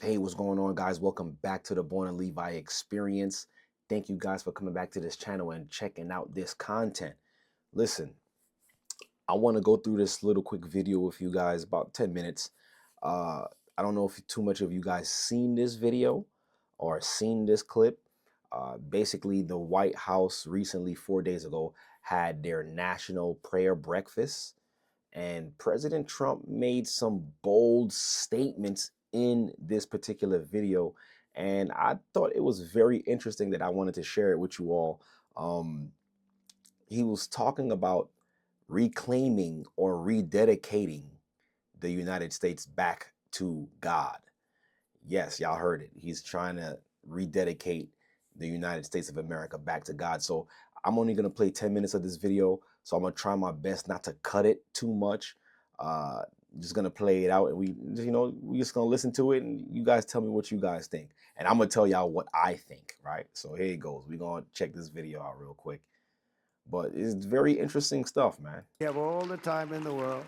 Hey, what's going on, guys? Welcome back to the Born and Levi Experience. Thank you guys for coming back to this channel and checking out this content. Listen, I want to go through this little quick video with you guys, about 10 minutes. Uh, I don't know if too much of you guys seen this video or seen this clip. Basically, the White House recently, 4 days ago, had their national prayer breakfast. And President Trump made some bold statements in this particular video. And I thought it was very interesting that I wanted to share it with you all. He was talking about reclaiming or rededicating the United States back to God. Yes, y'all heard it. He's trying to rededicate the United States of America back to God. So I'm only going to play 10 minutes of this video. So I'm going to try my best not to cut it too much. Uh, just going to play it out, and we just going to listen to it, and you guys tell me what you guys think. And I'm going to tell y'all what I think, right? So here it goes. We're going to check this video out real quick. But it's very interesting stuff, man. We have all the time in the world.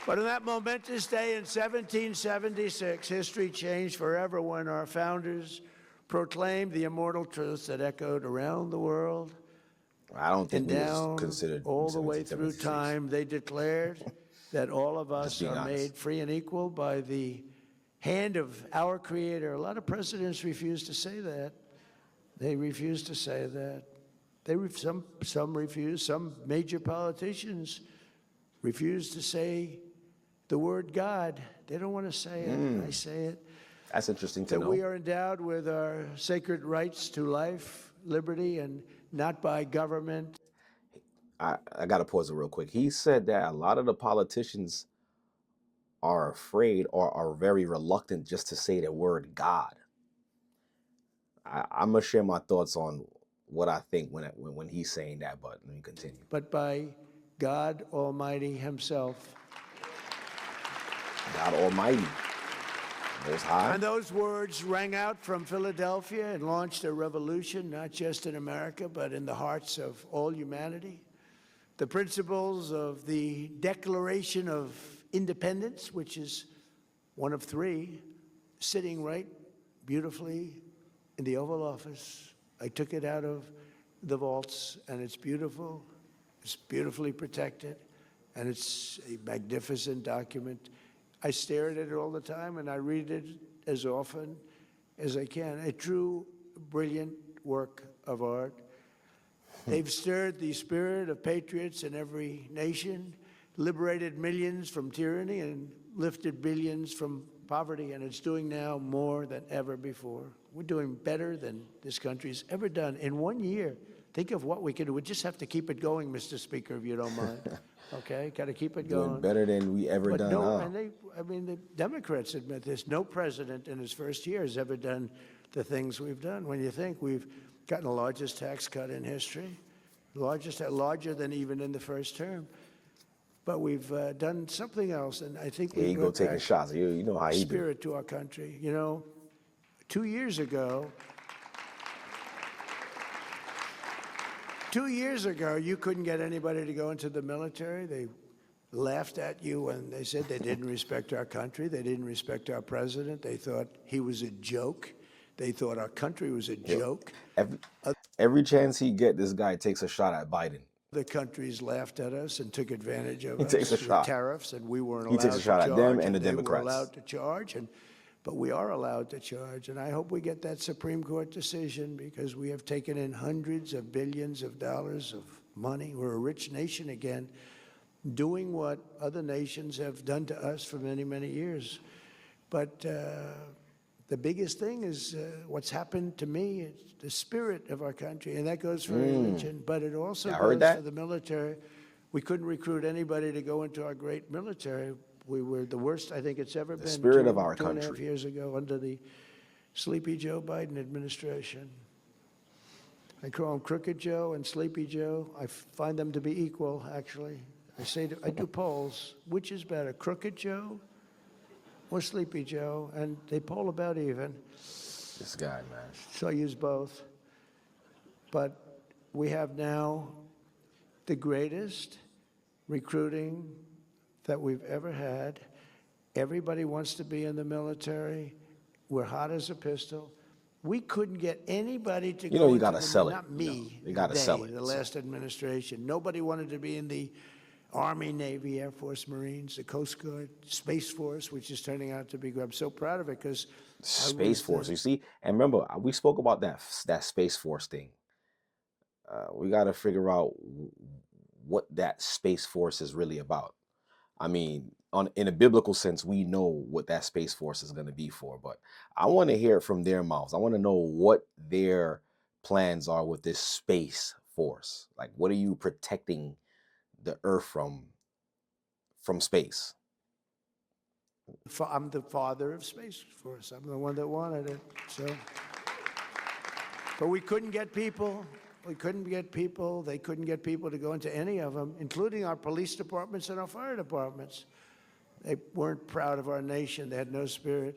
But on that momentous day in 1776, history changed forever when our founders proclaimed the immortal truths that echoed around the world. I don't think And we was down considered all the way through 1776. time, they declared that all of us being are honest. made free and equal by the hand of our Creator. A lot of presidents refuse to say that. They refuse to say that. Some refuse. Some major politicians refuse to say the word God. They don't want to say it. I say it. That's interesting to That know. we are endowed with our sacred rights to life, liberty, and not by government. I got to pause it real quick. He said that a lot of the politicians are afraid or are very reluctant just to say the word God. I'm going to share my thoughts on what I think when he's saying that, but let me continue. But by God Almighty Himself. God Almighty, Most High. And those words rang out from Philadelphia and launched a revolution, not just in America, but in the hearts of all humanity. The principles of the Declaration of Independence, which is one of three, sitting right beautifully in the Oval Office. I took it out of the vaults, and it's beautiful. It's beautifully protected, and it's a magnificent document. I stare at it all the time, and I read it as often as I can. A true, brilliant work of art. They've stirred the spirit of patriots in every nation, liberated millions from tyranny, and lifted billions from poverty, and it's doing now more than ever before. We're doing better than this country's ever done. In 1 year, think of what we can do. We just have to keep it going, Mr. Speaker, if you don't mind. Okay, got to keep it going. Doing better than we ever But done. no, and the Democrats admit this. No president in his first year has ever done the things we've done. When you think we've gotten the largest tax cut in history, larger than even in the first term. But we've done something else, and I think Here we you go taking shots. You know how he do. spirit to our country. You know, 2 years ago, you couldn't get anybody to go into the military. They laughed at you when they said they didn't respect our country. They didn't respect our president. They thought he was a joke. They thought our country was a joke. Every chance he get, this guy takes a shot at Biden. The countries laughed at us and took advantage of He us takes a with shot. tariffs, and we weren't He allowed takes a shot to at charge. them and the they Democrats. were allowed to charge, but we are allowed to charge. And I hope we get that Supreme Court decision, because we have taken in hundreds of billions of dollars of money. We're a rich nation again, doing what other nations have done to us for many, many years. But the biggest thing is what's happened to me. It's the spirit of our country, and that goes for religion, but it also goes for the military. We couldn't recruit anybody to go into our great military. We were the worst I think it's ever been. The spirit of our 2.5 country. years ago under the Sleepy Joe Biden administration. I call him Crooked Joe and Sleepy Joe. I find them to be equal, actually. I do polls. Which is better, Crooked Joe or Sleepy Joe? And they poll about even. This guy, man. So I use both. But we have now the greatest recruiting that we've ever had. Everybody wants to be in the military. We're hot as a pistol. We couldn't get anybody to You know, go you into gotta the, sell it. not You know, me, you gotta sell it. the So last administration. Nobody wanted to be in the Army, Navy, Air Force, Marines, the Coast Guard, Space Force, which is turning out to be good. I'm so proud of it because I Space was Force, the you see, and remember we spoke about that Space Force thing. We got to figure out what that Space Force is really about. I mean, in a biblical sense, we know what that Space Force is going to be for, but I want to hear it from their mouths. I want to know what their plans are with this Space Force. Like, what are you protecting the Earth from space? I'm the father of Space Force. I'm the one that wanted it. So, but we couldn't get people. We couldn't get people. They couldn't get people to go into any of them, including our police departments and our fire departments. They weren't proud of our nation. They had no spirit.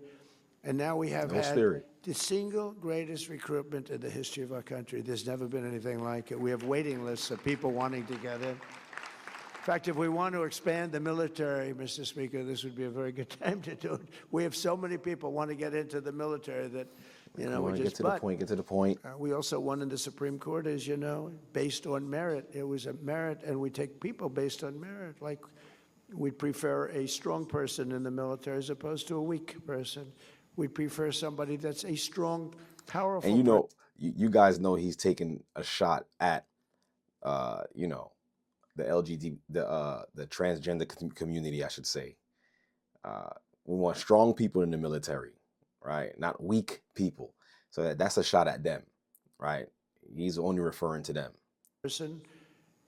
And now we have No had spirit. the single greatest recruitment in the history of our country. There's never been anything like it. We have waiting lists of people wanting to get in. In fact, if we want to expand the military, Mr. Speaker, this would be a very good time to do it. We have so many people want to get into the military that, you know, Come we're on, just. get to the point. Get to the point. We also won in the Supreme Court, as you know, based on merit. It was a merit, and we take people based on merit. Like, we'd prefer a strong person in the military as opposed to a weak person. We prefer somebody that's a strong, powerful And you person. know, you guys know he's taking a shot at, you know, the LGBT, the transgender community, I should say. We want strong people in the military, right? Not weak people. So that's a shot at them, right? He's only referring to them. Person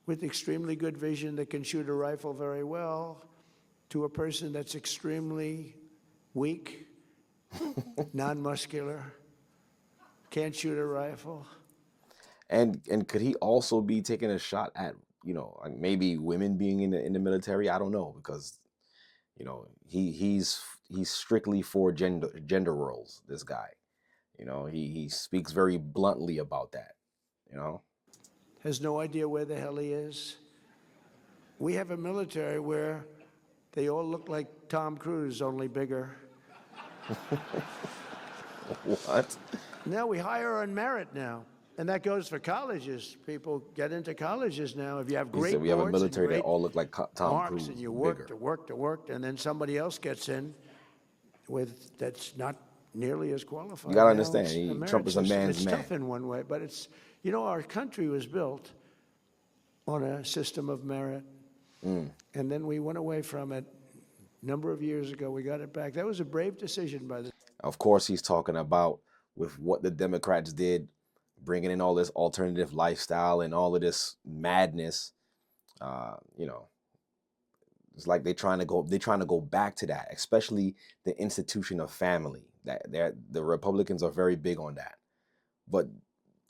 with extremely good vision that can shoot a rifle very well to a person that's extremely weak, non-muscular, can't shoot a rifle. And could he also be taking a shot at, you know, like maybe women being in the military? I don't know, because you know he's strictly for gender roles. This guy, you know, he speaks very bluntly about that. You know, Has no idea where the hell he is. We have a military where they all look like Tom Cruise, only bigger. what? Now we hire on merit now. And that goes for colleges. People get into colleges now. If you have He said great we have a boards and military that great all look like Tom marks Cruise, and you bigger. worked, and then somebody else gets in with that's not nearly as qualified. You gotta Now understand, it's a Trump merit is a system. man's It's man. tough in one way, but it's, you know, our country was built on a system of merit. And then we went away from it a number of years ago. We got it back. That was a brave decision by the. Of course, he's talking about with what the Democrats did, bringing in all this alternative lifestyle and all of this madness. You know, it's like they're trying to go back to that, especially the institution of family. That the Republicans are very big on that. But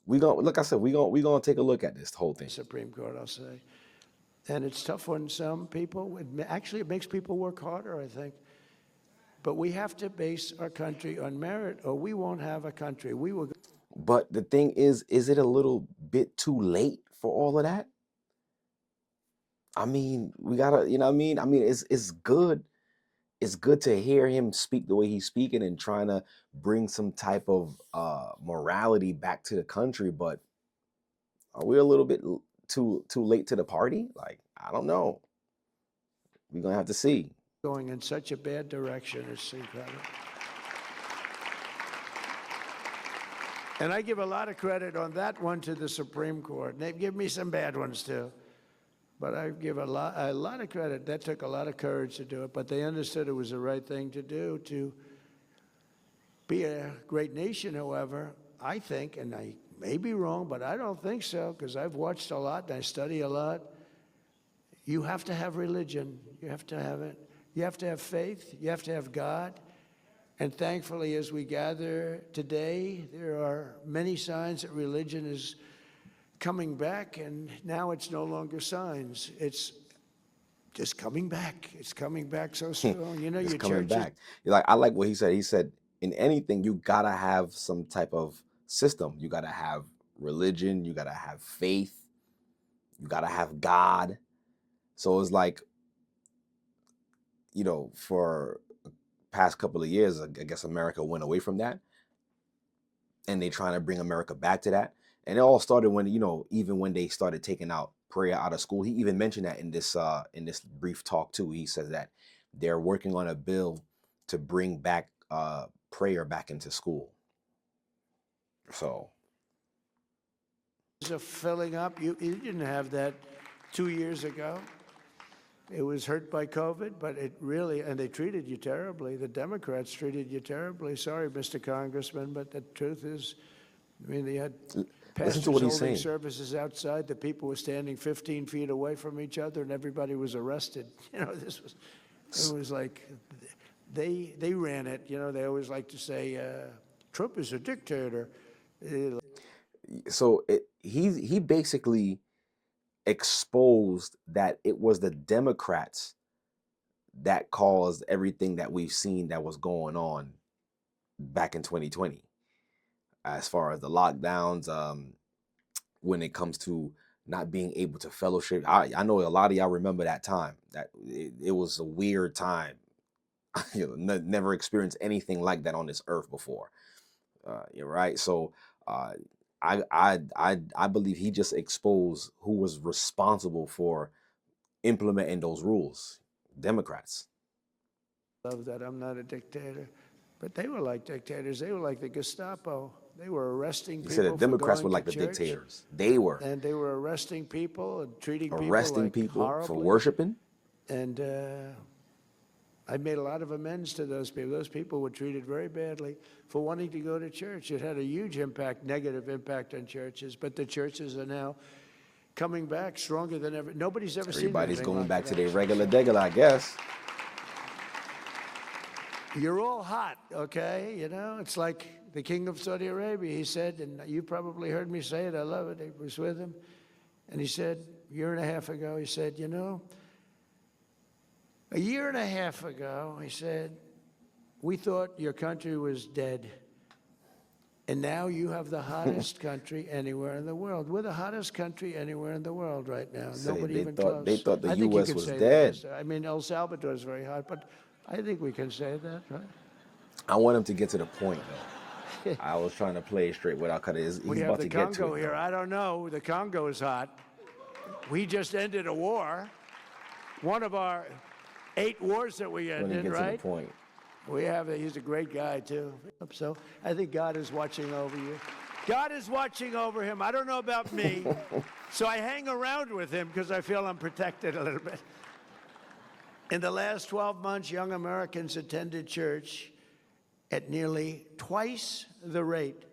we gonna, like I said, we gonna take a look at this whole thing. Supreme Court, I'll say. And it's tough on some people. Actually, it makes people work harder, I think. But we have to base our country on merit, or we won't have a country. We will. But the thing is it a little bit too late for all of that? I mean, we gotta, you know what I mean? I mean, it's good. It's good to hear him speak the way he's speaking and trying to bring some type of morality back to the country. But are we a little bit too late to the party? Like, I don't know. We're gonna have to see. Going in such a bad direction. It's incredible. And I give a lot of credit on that one to the Supreme Court. They give me some bad ones too. But I give a lot of credit. That took a lot of courage to do it, but they understood it was the right thing to do. To be a great nation, however, I think, and I may be wrong, but I don't think so, because I've watched a lot and I study a lot. You have to have religion. You have to have it. You have to have faith. You have to have God. And thankfully, as we gather today, there are many signs that religion is coming back, and now it's no longer signs. It's just coming back. It's coming back so strong. You know, It's your coming churches. back. Like, I like what he said. He said, in anything, you gotta have some type of system. You gotta have religion. You gotta have faith. You gotta have God. So it's like, you know, for past couple of years, I guess America went away from that, and they trying to bring America back to that. And it all started when, even when they started taking out prayer out of school. He even mentioned that in this brief talk too. He says that they're working on a bill to bring back prayer back into school. So are filling up. You didn't have that 2 years ago. It was hurt by COVID, but it really, and they treated you terribly. The Democrats treated you terribly. Sorry, Mr. Congressman, but the truth is, I mean, they had pastors holding services outside. The people were standing 15 feet away from each other, and everybody was arrested. It was like they ran it. They always like to say, Trump is a dictator. So he basically exposed that it was the Democrats that caused everything that we've seen that was going on back in 2020, as far as the lockdowns, when it comes to not being able to fellowship. I know a lot of y'all remember that time. That it was a weird time. Never experienced anything like that on this earth before. You're right. So I believe he just exposed who was responsible for implementing those rules. Democrats. Love that. I'm not a dictator, but they were like dictators. They were like the Gestapo. They were arresting people. You said the Democrats were like the dictators. They were. And they were arresting people and treating people horribly. For worshiping. And I made a lot of amends to those people. Those people were treated very badly for wanting to go to church. It had a huge impact, negative impact on churches, but the churches are now coming back stronger than ever. Nobody's ever seen Everybody's going back to their regular, I guess. You're all hot, okay? It's like the king of Saudi Arabia. He said, and you probably heard me say it, I love it, I was with him. And he said, a year and a half ago, he said, a year and a half ago, he said, we thought your country was dead. And now you have the hottest country anywhere in the world. We're the hottest country anywhere in the world right now. Nobody even close. They thought the U.S. was dead. I mean, El Salvador is very hot, but I think we can say that, right? I want him to get to the point, though. I was trying to play it straight without cutting. He's about to get to it. We have the Congo here. I don't know. The Congo is hot. We just ended a war. One of our 8 wars that we ended, right? To the point. He's a great guy, too. So I think God is watching over you. God is watching over him. I don't know about me. So I hang around with him because I feel I'm protected a little bit. In the last 12 months, young Americans attended church at nearly twice the rate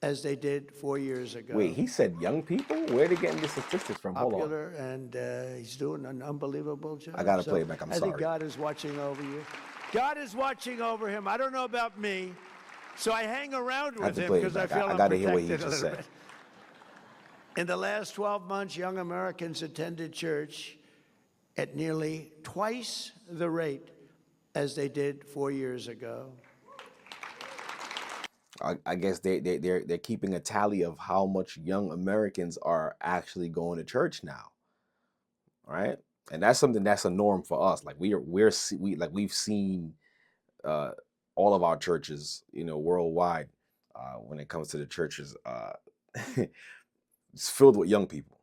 as they did 4 years ago. Wait, he said young people? Where are they getting the statistics from? Hold on. Popular, and he's doing an unbelievable job. I got to play it back. I'm sorry. I think God is watching over you. God is watching over him. I don't know about me. So I hang around with him because I feel I'm protected hear what he a just little said. bit. In the last 12 months, young Americans attended church at nearly twice the rate as they did 4 years ago. I guess they're keeping a tally of how much young Americans are actually going to church now, right? And that's something that's a norm for us. Like we've seen all of our churches, worldwide, when it comes to the churches, it's filled with young people,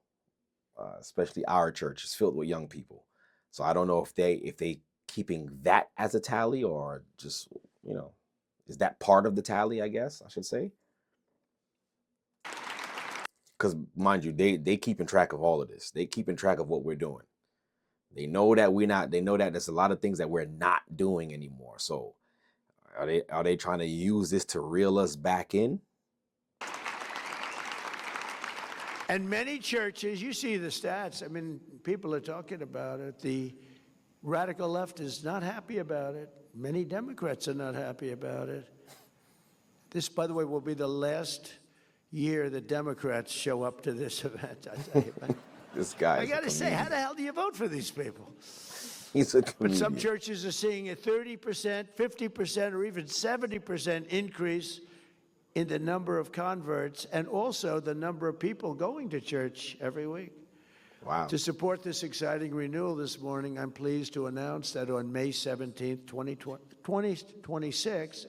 especially our church is filled with young people. So I don't know if they keeping that as a tally or just, is that part of the tally, I guess I should say? Because mind you, they keeping track of all of this. They keeping track of what we're doing. They know that they know that there's a lot of things that we're not doing anymore. So are they trying to use this to reel us back in? And many churches, you see the stats. I mean, people are talking about it. The radical left is not happy about it. Many Democrats are not happy about it. This, by the way, will be the last year the Democrats show up to this event. I tell you, this guy. I got to say, how the hell do you vote for these people? He's a comedian. But some churches are seeing a 30%, 50%, or even 70% increase in the number of converts and also the number of people going to church every week. Wow. To support this exciting renewal this morning, I'm pleased to announce that on May 17th, 2026,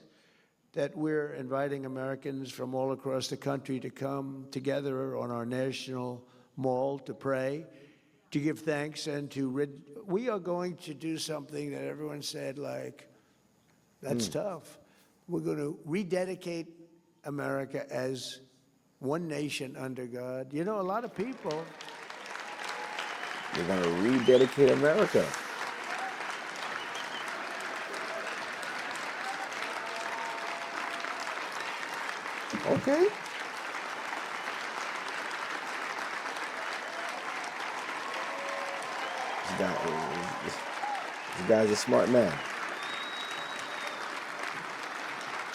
that we're inviting Americans from all across the country to come together on our national mall to pray, to give thanks, and we are going to do something that everyone said, like, that's tough. We're going to rededicate America as one nation under God. You know, a lot of people... You're going to rededicate America. Okay. This guy's a smart man.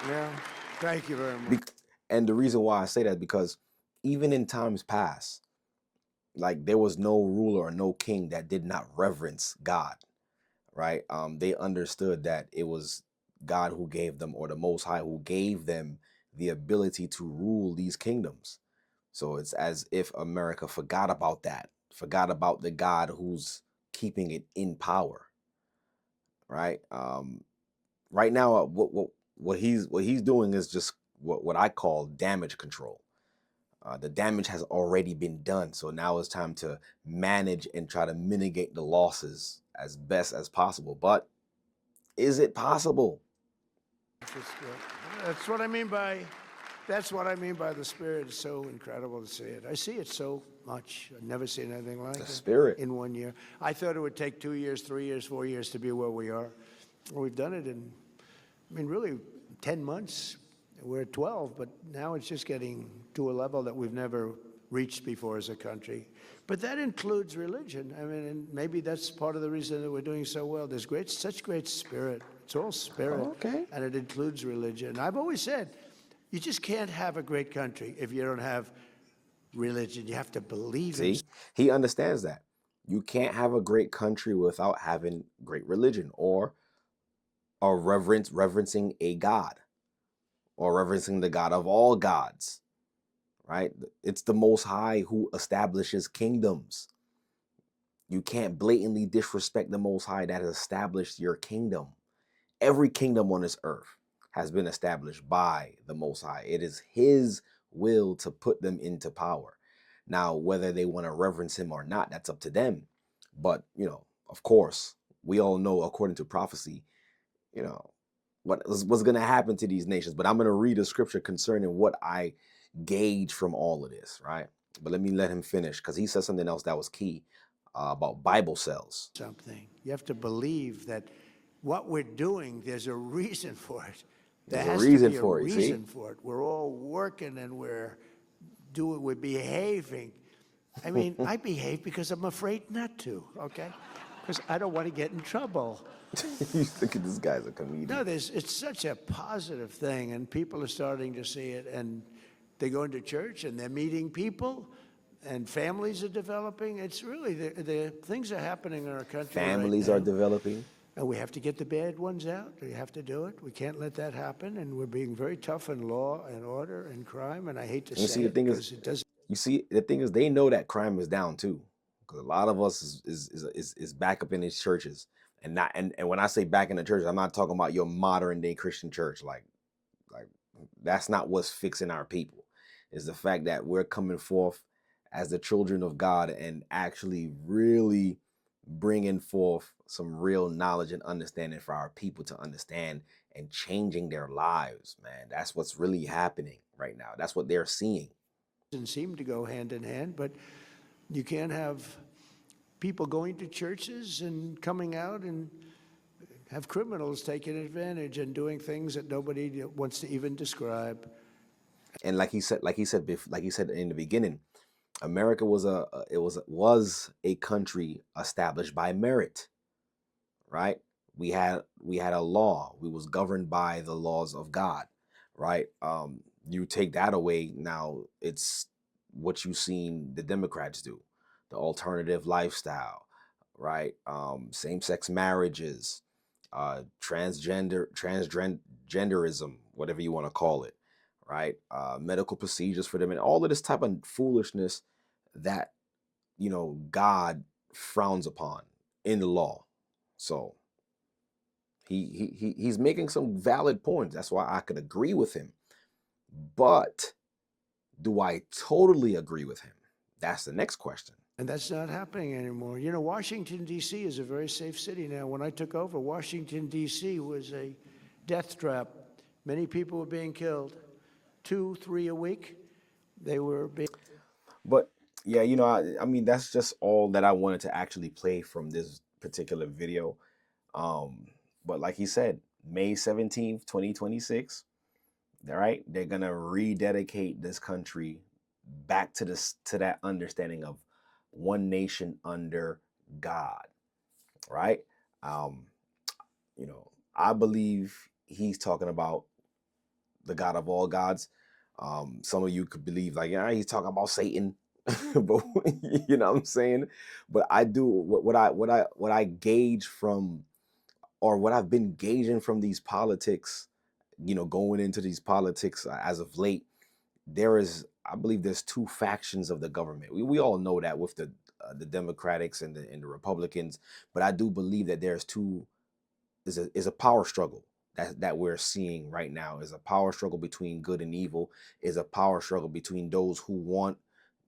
Yeah, thank you very much. And the reason why I say that is because even in times past, like there was no ruler or no king that did not reverence God, right? They understood that it was God who gave them, or the Most High who gave them the ability to rule these kingdoms. So it's as if America forgot about that, forgot about the God who's keeping it in power, right? Right now, what he's doing is just what I call damage control. The damage has already been done, so now it's time to manage and try to mitigate the losses as best as possible. But is it possible? That's what I mean by that's what I mean by the Spirit. It's so incredible to see it. I see it so much. I've never seen anything like The it Spirit. in 1 year. I thought it would take 2 years, 3 years, 4 years to be where we are. Well, we've done it in, I mean, really 10 months. We're at 12, but now it's just getting to a level that we've never reached before as a country. But that includes religion. I mean, and maybe that's part of the reason that we're doing so well. There's such great spirit. It's all spirit, Okay. and it includes religion. I've always said, you just can't have a great country if you don't have religion. You have to believe in. See, he understands that you can't have a great country without having great religion, or reverencing a God, or reverencing the God of all gods, right? It's the Most High who establishes kingdoms. You can't blatantly disrespect the Most High that has established your kingdom. Every kingdom on this earth has been established by the Most High. It is His will to put them into power. Now, whether they want to reverence Him or not, that's up to them. But, of course, we all know, according to prophecy, you know, what's going to happen to these nations. But I'm going to read a scripture concerning what I gauge from all of this, right? But let him finish, because he said something else that was key about Bible cells. Something. You have to believe that what we're doing, there's a reason for it. There There's a has reason to be a for it, see? reason for it. We're all working and we're behaving. I mean, I behave because I'm afraid not to, okay? Because I don't want to get in trouble. You think this guy's a comedian? No, it's such a positive thing, and people are starting to see it, and they go into church and they're meeting people, and families are developing. It's really, the things are happening in our country. Families right are now. developing. And we have to get the bad ones out. We have to do it. We can't let that happen. And we're being very tough in law and order and crime. And I hate to say it because it doesn't. You see, the thing is, they know that crime is down too, because a lot of us is back up in these churches, and not and when I say back in the church, I'm not talking about your modern day Christian church. Like that's not what's fixing our people. Is the fact that we're coming forth as the children of God and actually really bringing forth some real knowledge and understanding for our people to understand and changing their lives, man. That's what's really happening right now. That's what they're seeing. Seem to go hand in hand, but you can't have people going to churches and coming out and have criminals taking advantage and doing things that nobody wants to even describe. And like he said in the beginning, America was a country established by merit, right? We had a law. We was governed by the laws of God, right? You take that away, now it's what you've seen the Democrats do, the alternative lifestyle, right? Same-sex marriages, transgenderism, whatever you want to call it, right? Medical procedures for them, and all of this type of foolishness that God frowns upon in the law. So he's making some valid points. That's why I could agree with him. But do I totally agree with him? That's the next question. And that's not happening anymore. You know, Washington, D.C. is a very safe city now. When I took over, Washington, D.C. was a death trap. Many people were being killed, 2, 3 a week. They were being. But yeah, I mean, that's just all that I wanted to actually play from this particular video. Um, but like he said, May 17th, 2026, all right, they're gonna rededicate this country back to that understanding of one nation under God, right? Um, I believe he's talking about the God of all gods. Some of you could believe like, yeah, he's talking about Satan, but you know what I'm saying. But I do what I gauge from, or what I've been gauging from these politics, going into these politics as of late. I believe there's two factions of the government. We all know that with the Democrats and the Republicans, but I do believe that there's two is a power struggle that we're seeing right now, is a power struggle between good and evil, is a power struggle between those who want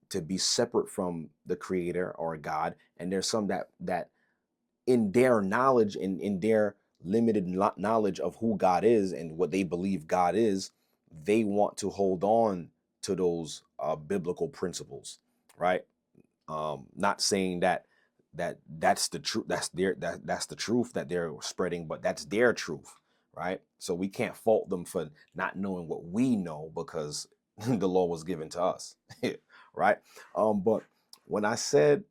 to be separate from the creator or God, and there's some that in their knowledge and in their limited knowledge of who God is and what they believe God is, they want to hold on to those biblical principles, right? Not saying that's the truth, that's the truth that they're spreading, but that's their truth, right? So we can't fault them for not knowing what we know, because the law was given to us, right? But when I said,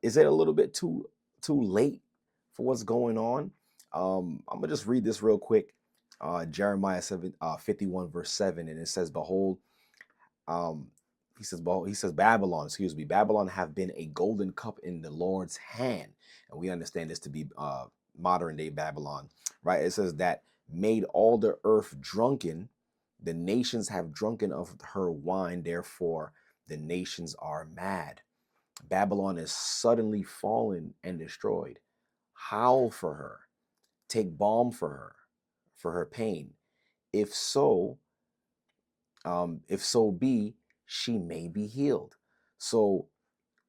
is it a little bit too late for what's going on? I'm gonna just read this real quick. Jeremiah 51 verse 7, and it says, "Behold, um, he says Babylon, excuse me, Babylon have been a golden cup in the Lord's hand," and we understand this to be modern day Babylon, right? It says that made all the earth drunken. The nations have drunken of her wine, therefore the nations are mad. Babylon is suddenly fallen and destroyed. Howl for her, take balm for her pain. If so, if so be, she may be healed. So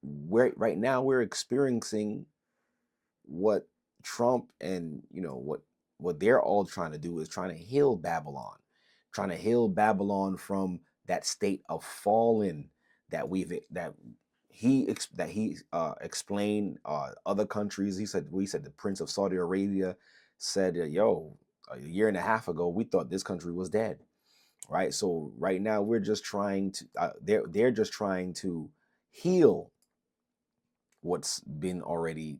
right now we're experiencing what Trump and what they're all trying to do is trying to heal Babylon, from that state of fallen that he explained. Other countries, we said the Prince of Saudi Arabia said, yo, a year and a half ago we thought this country was dead, right? So right now we're just trying to they're just trying to heal what's been already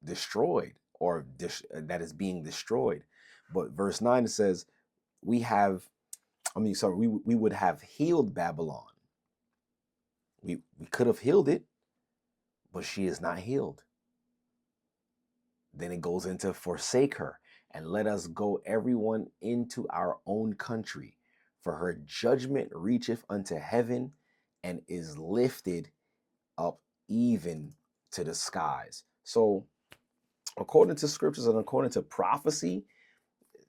destroyed, or that is being destroyed. But verse 9 says, we have I mean sorry we would have healed Babylon. We could have healed it, but she is not healed. Then it goes into forsake her, and let us go everyone into our own country, for her judgment reacheth unto heaven, and is lifted up even to the skies. So according to scriptures and according to prophecy,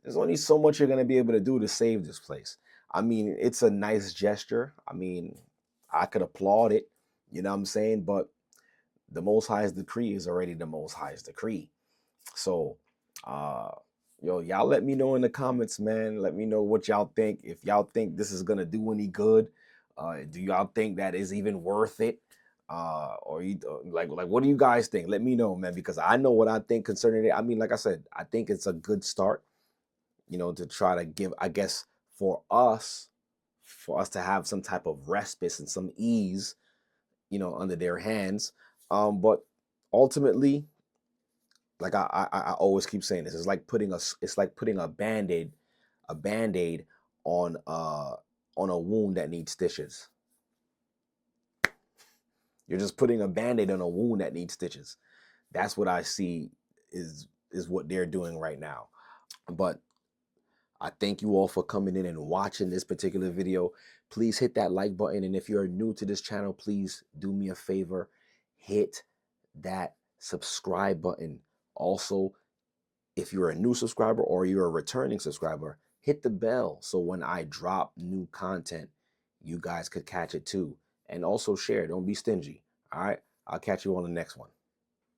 there's only so much you're going to be able to do to save this place. I mean, it's a nice gesture. I mean, I could applaud it, you know what I'm saying? But the Most High's decree is already the Most High's decree. So, uh, y'all let me know in the comments, man. Let me know what y'all think. If y'all think this is gonna do any good, do y'all think that is even worth it? Or you like what do you guys think? Let me know, man, because I know what I think concerning it. I mean, like I said, I think it's a good start, to try to give, I guess, for us to have some type of respite and some ease, under their hands. But ultimately, like I always keep saying this, it's like putting a band-aid on a wound that needs stitches. You're just putting a band-aid on a wound that needs stitches. That's what I see is what they're doing right now. But I thank you all for coming in and watching this particular video. Please hit that like button. And if you're new to this channel, please do me a favor, hit that subscribe button. Also, if you're a new subscriber or you're a returning subscriber, hit the bell so when I drop new content, you guys could catch it too. And also share. Don't be stingy. All right. I'll catch you on the next one.